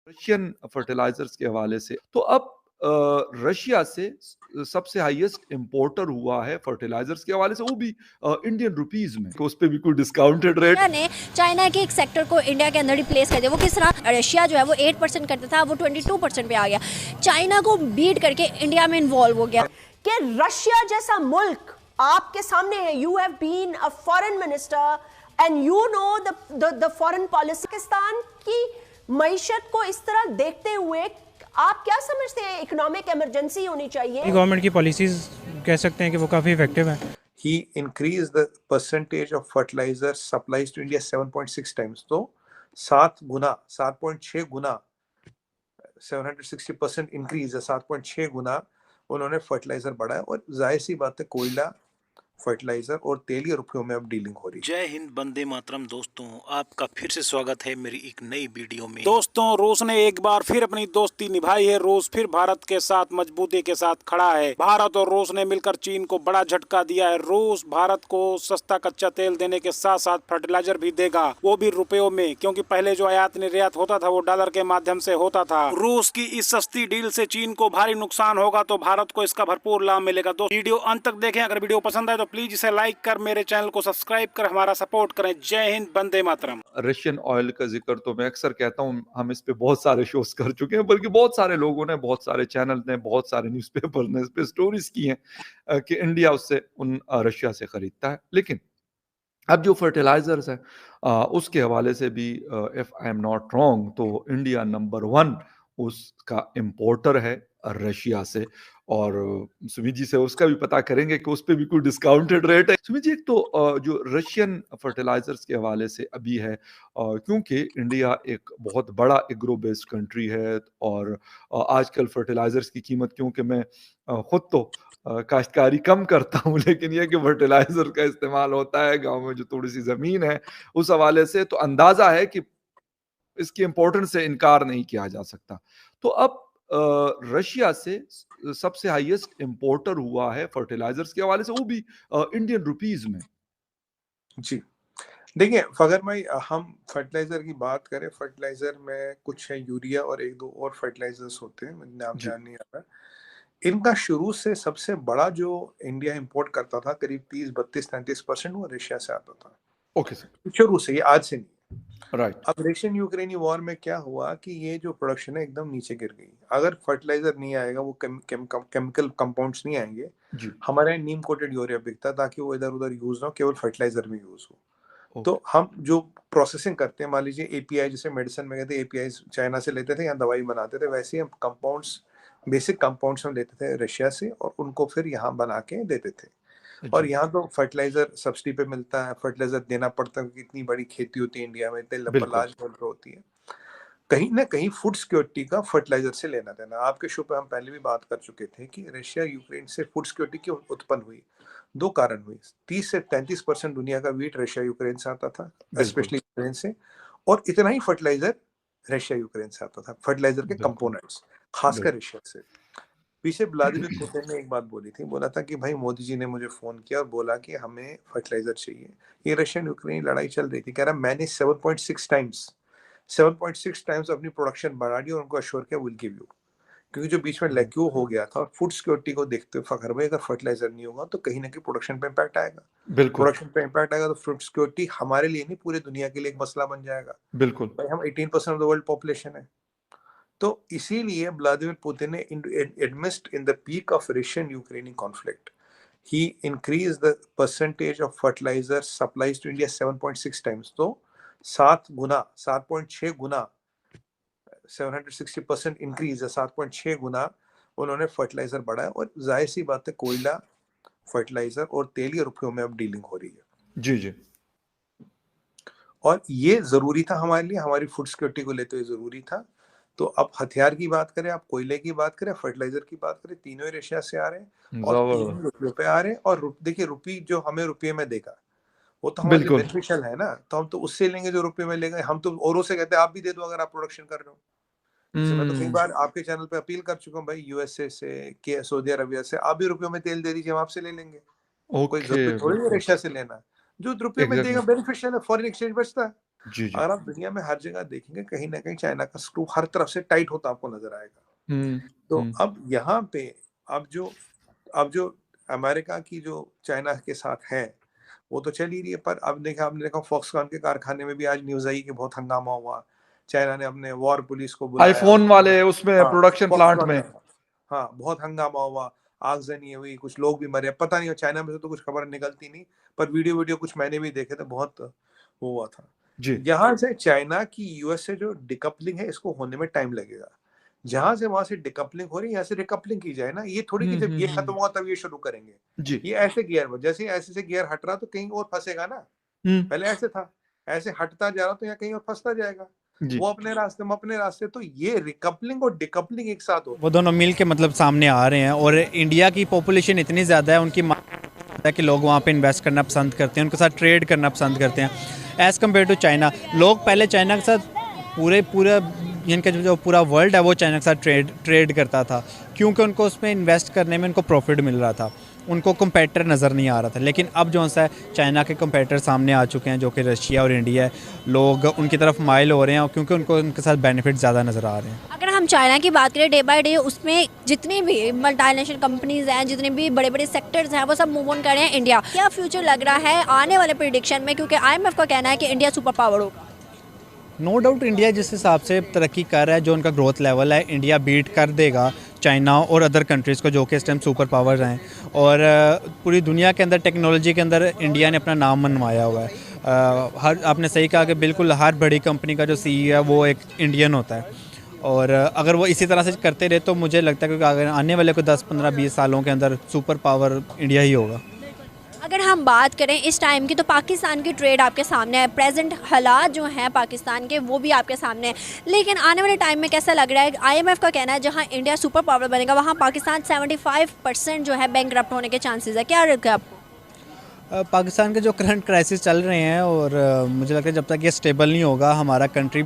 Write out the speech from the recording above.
Russian fertilisers के हवाले से तो अब रशिया से सबसे हाईएस्ट इंपोर्टर हुआ है फर्टिलाइजर्स के हवाले से, वो भी इंडियन रुपीस में, तो उस पे भी कोई डिस्काउंटेड रेट ने चाइना के एक सेक्टर को इंडिया के अंदर रिप्लेस कर दिया। वो किस तरह, रशिया जो है वो 8% करता था, वो 22% पे आ गया, चाइना को बीट करके इंडिया में इन्वॉल्व हो गया। कि रशिया जैसा मुल्क आपके सामने है, you have been a foreign minister and you know the foreign policy. Pakistan की मईशत को इस तरह देखते हुए आप क्या समझते हैं इकोनॉमिक इमरजेंसी होनी चाहिए? गवर्नमेंट की पॉलिसीज कह सकते हैं कि वो काफ़ी इफेक्टिव है। He increased the percentage of fertilizer supplies to India 7.6 times. तो 7.6 गुना 760% इंक्रीज है, 7.6 गुना उन्होंने फर्टिलाइजर बढ़ाया। और जाहिर सी बात है कोयला, फर्टिलाइजर और तेल ये रुपयों में अब डीलिंग हो रही है। जय हिंद, वंदे मातरम। दोस्तों, आपका फिर से स्वागत है मेरी एक नई वीडियो में। दोस्तों, रूस ने एक बार फिर अपनी दोस्ती निभाई है। रूस फिर भारत के साथ मजबूती के साथ खड़ा है। भारत और रूस ने मिलकर चीन को बड़ा झटका दिया है। रूस भारत को सस्ता कच्चा तेल देने के साथ साथ फर्टिलाइजर भी देगा, वो भी रुपयों में, क्योंकि पहले जो आयात निर्यात होता था वो डॉलर के माध्यम से होता था। रूस की इस सस्ती डील से चीन को भारी नुकसान होगा, तो भारत को इसका भरपूर लाभ मिलेगा। तो वीडियो अंत तक देखें। अगर वीडियो पसंद आए तो प्लीज इसे लाइक कर मेरे चैनल को सब्सक्राइब कर हमारा सपोर्ट करें। जय हिंद, वंदे मातरम। रशियन ऑयल का जिक्र तो मैं अक्सर कहता हूँ, हम इस पे बहुत सारे शोज कर चुके हैं, बल्कि बहुत सारे लोगों ने, बहुत सारे चैनल ने, बहुत सारे न्यूज़पेपर ने इस पे स्टोरीज की हैं कि इंडिया उससे रशिया से खरीदता है। लेकिन अब जो फर्टिलाइजर्स है उसके हवाले से भी, if I am not wrong, तो इंडिया नंबर 1 उसका इंपोर्टर है रशिया से। और सुमित जी से उसका भी पता करेंगे कि उस पे भी कोई डिस्काउंटेड रेट है। सुमित जी, एक तो जो रशियन फर्टिलाइजर्स के हवाले से अभी है, क्योंकि इंडिया एक बहुत बड़ा एग्रो बेस्ड कंट्री है, और आजकल फर्टिलाइजर्स की कीमत, क्योंकि मैं खुद तो काश्तकारी कम करता हूँ, लेकिन यह कि फर्टिलाइजर का इस्तेमाल होता है गांव में जो थोड़ी सी जमीन है, उस हवाले से तो अंदाजा है कि इसकी इंपॉर्टेंस से इनकार नहीं किया जा सकता। तो अब रशिया से सबसे हाईएस्ट इंपोर्टर हुआ है फर्टिलाइजर्स के हवाले से, वो भी इंडियन रुपीस में। जी देखिए फगर भाई, हम फर्टिलाइजर की बात करें, फर्टिलाइजर में कुछ है यूरिया और एक दो और फर्टिलाइजर्स होते हैं, मुझे नाम ध्यान नहीं आ रहा। इनका शुरू से सबसे बड़ा जो इंडिया इंपोर्ट करता था, करीब 30-32-33% वो रशिया से आता था। Okay sir. शुरू से, ये आज से नहीं। राइट। अब रशियन यूक्रेनी वॉर में क्या हुआ कि ये जो प्रोडक्शन है एकदम नीचे गिर गई। अगर फर्टिलाइजर नहीं आएगा, वो केमिकल कंपाउंड्स नहीं आएंगे, हमारे यहाँ नीम कोटेड यूरिया बिकता ताकि वो इधर उधर यूज ना हो, केवल फर्टिलाइजर में यूज हो। तो हम जो प्रोसेसिंग करते हैं, मान लीजिए एपीआई, जैसे मेडिसिन में कहते हैं एपीआई चाइना से लेते थे, यहाँ दवाई बनाते थे, वैसे ही हम कंपाउंड्स, बेसिक कंपाउंड्स हम लेते थे रशिया से और उनको फिर यहाँ बना के देते थे। और यहाँ तो फर्टिलाइजर सब्सिडी पे मिलता है, फर्टिलाइजर देना पड़ता है, इतनी बड़ी खेती होती है इंडिया में, इतने लार्ज लेवल होती है। कहीं ना कहीं फूड सिक्योरिटी का फर्टिलाइजर से लेना देना। आपके शो पे हम पहले भी बात कर चुके थे कि रशिया यूक्रेन से फूड सिक्योरिटी क्यों उत्पन्न हुई। 2 कारण हुए। 30 से 33% दुनिया का वीट रशिया यूक्रेन से आता था, स्पेशली यूक्रेन से, और इतना ही फर्टिलाइजर रशिया यूक्रेन से आता था, फर्टिलाइजर के कंपोनेंट्स खासकर रशिया से। पीछे व्लादिमीर पुतिन ने एक बात बोली थी, बोला था कि भाई मोदी जी ने मुझे फोन किया और बोला कि हमें फर्टिलाइजर चाहिए। ये रशियन यूक्रेन लड़ाई चल रही थी, कह रहा मैंने 7.6 टाइम्स अपनी प्रोडक्शन बढ़ा दी और उनको अश्योर किया विल गिव यू, क्योंकि जो बीच में लैक्यू हो गया था। और फूड सिक्योरिटी को देखते हुए फखर भाई, अगर फर्टिलाइजर नहीं होगा तो कहीं ना कहीं प्रोडक्शन पे इम्पैक्ट आएगा। प्रोडक्शन पे इम्पैक्ट आएगा तो फूड सिक्योरिटी हमारे लिए नहीं, पूरी दुनिया के लिए एक मसला बन जाएगा। बिल्कुल भाई, हम 18% ऑफ द वर्ल्ड पॉपुलेशन है। तो इसीलिए व्लादिमीर पुतिन ने amidst in the peak of Russian Ukrainian conflict, he increased the percentage of fertilizer supplies to India 7.6 times. तो 7.6 गुना 760% इंक्रीज है, 7.6 गुना उन्होंने फर्टिलाइजर बढ़ाया। और जाहिर सी बात है कोयला, फर्टिलाइजर और तेल ये रुपयों में अब डीलिंग हो रही है। जी जी। और ये जरूरी था हमारे लिए, हमारी फूड सिक्योरिटी को लेते हुए जरूरी था। तो अब हथियार की बात करें, आप कोयले की बात करें, फर्टिलाइजर की बात करें, तीनों ही रशिया से आ रहे हैं और तीनों रुपयों पे आ रहे हैं। और देखिए, रुपी जो हमें रुपये में देगा वो तो हमारे लिए बेनिफिशियल है ना, तो हम तो उससे लेंगे जो रुपये में लेंगे। हम तो औरों से कहते हैं आप भी दे दो अगर आप प्रोडक्शन कर रहे हो। जैसे मैं तो कई बार आपके चैनल पे अपील कर चुका हूँ, भाई यूएसए से, के सऊदी अरबिया से आप भी रुपयों में तेल दे दीजिए, हम आपसे ले लेंगे। कोई जरूरत थोड़ी है रशिया से लेना, जो रुपये में देगा बेनिफिशियल है, फॉरेन एक्सचेंज बचता है। जी जी। अगर आप दुनिया में हर जगह देखेंगे कहीं ना कहीं चाइना का स्क्रू हर तरफ से टाइट होता आपको नजर आएगा। तो अब यहाँ पे अब जो अमेरिका की जो चाइना के साथ है वो तो चल ही रही है, पर अब देखा आपने देखा फॉक्सकॉन के कारखाने में भी आज न्यूज आई कि बहुत हंगामा हुआ। चाइना ने अपने वॉर पुलिस को बुलाया। आईफोन वाले उसमें हाँ, प्रोडक्शन प्लांट फॉक्सकॉन में। में। हाँ, बहुत हंगामा हुआ, आगजनी हुई, कुछ लोग भी मरे, पता नहीं चाइना में से तो कुछ खबर निकलती नहीं, पर वीडियो कुछ मैंने भी देखे थे, बहुत वो हुआ था। जी यहाँ से चाइना की यूएस से जो डिकपलिंग है इसको होने में टाइम लगेगा। जहां से वहां से डिकपलिंग हो रही है यहाँ से रिकपलिंग की जाए ना, ये थोड़ी कि जब ये खत्म हुआ तब ये शुरू करेंगे। जी। ये ऐसे गियर में जैसे ऐसे से गियर हट रहा तो कहीं और फंसेगा ना। पहले ऐसे था, ऐसे हटता जा रहा तो यहाँ कहीं और फंसता जाएगा। जी। वो अपने रास्ते में अपने रास्ते, तो ये रिकपलिंग और डिकपलिंग एक साथ हो। वो दोनों मिल के मतलब सामने आ रहे हैं। और इंडिया की पॉपुलेशन इतनी ज़्यादा है, उनकी है कि लोग वहाँ पे इन्वेस्ट करना पसंद करते हैं, उनके साथ ट्रेड करना पसंद करते हैं एज़ कम्पेयर टू चाइना। लोग पहले चाइना के साथ पूरा इनका जो पूरा वर्ल्ड है वो चाइना के साथ ट्रेड करता था, क्योंकि उनको उसमें इन्वेस्ट करने में उनको प्रॉफिट मिल रहा था, उनको कंपेटिटर नज़र नहीं आ रहा था। लेकिन अब जो सा है चाइना के कंपेटिटर सामने आ चुके हैं जो कि रशिया और इंडिया है। लोग उनकी तरफ माइल हो रहे हैं क्योंकि उनको उनके साथ बेनिफिट ज़्यादा नज़र आ रहे हैं। अगर हम चाइना की बात करें, डे बाय डे उसमें जितनी भी मल्टीनेशनल कंपनीज हैं, जितने भी बड़े बड़े सेक्टर्स हैं, वो सब मूव ऑन कर रहे हैं इंडिया। क्या फ्यूचर लग रहा है आने वाले प्रेडिक्शन में, क्योंकि IMF का कहना है कि इंडिया सुपर पावर होगा? नो डाउट इंडिया जिस हिसाब से तरक्की कर रहा है, जो उनका ग्रोथ लेवल है, इंडिया बीट कर देगा चाइना और अदर कंट्रीज़ को जो कि इस टाइम सुपर पावर्स हैं। और पूरी दुनिया के अंदर टेक्नोलॉजी के अंदर इंडिया ने अपना नाम मनवाया हुआ है। हर आपने सही कहा कि बिल्कुल हर बड़ी कंपनी का जो CEO है वो एक इंडियन होता है। और अगर वो इसी तरह से करते रहे तो मुझे लगता है कि अगर आने वाले को 10, 15, 20 सालों के अंदर सुपर पावर इंडिया ही होगा। अगर हम बात करें इस टाइम की, तो पाकिस्तान की ट्रेड आपके सामने है, प्रेजेंट हालात जो हैं पाकिस्तान के वो भी आपके सामने है। लेकिन आने वाले टाइम में कैसा लग रहा है? IMF का कहना है जहां इंडिया सुपर पावर बनेगा वहां पाकिस्तान 75% जो है बैंकरप्ट होने के चांसेस है। क्या लगता है आपको? पाकिस्तान के जो करंट क्राइसिस चल रहे हैं और मुझे लगता है जब तक ये स्टेबल नहीं होगा हमारा कंट्री